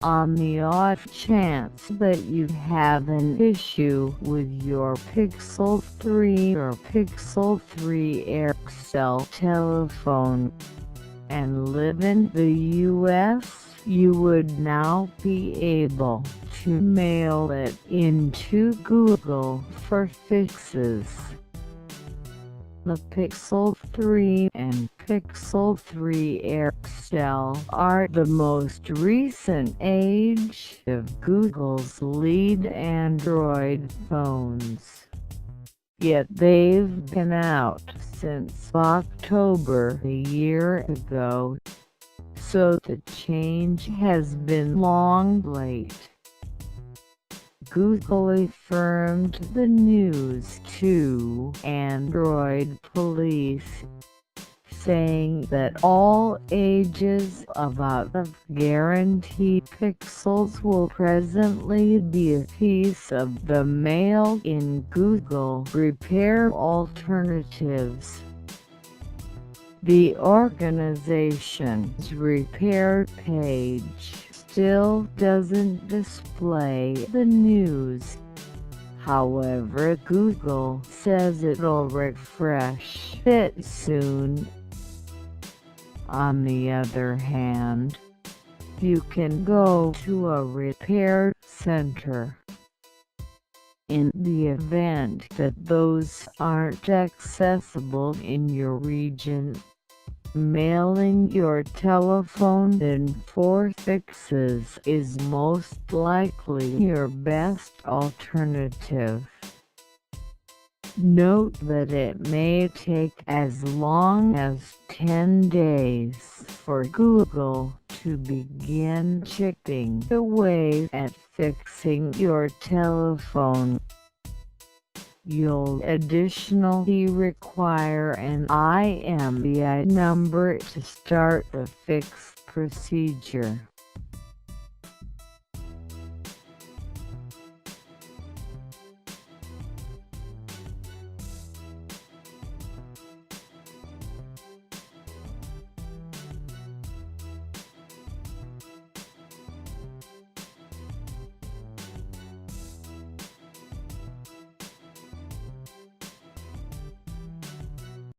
On the odd chance that you have an issue with your Pixel 3 or Pixel 3 XL telephone and live in the US, you would now be able to mail it into Google for fixes. The Pixel 3 and Pixel 3 XL are the most recent age of Google's lead Android phones. Yet they've been out since October a year ago, so the change has been long late. Google affirmed the news to Android Police, saying that all ages of out-of-guarantee pixels will presently be a piece of the mail in Google Repair Alternatives. The organization's repair page still doesn't display the news. However, Google says it'll refresh it soon. On the other hand, you can go to a repair center. In the event that those aren't accessible in your region, mailing your telephone in for fixes is most likely your best alternative. Note that it may take as long as 10 days for Google to begin chipping away at fixing your telephone. You'll additionally require an IMEI number to start the fix procedure.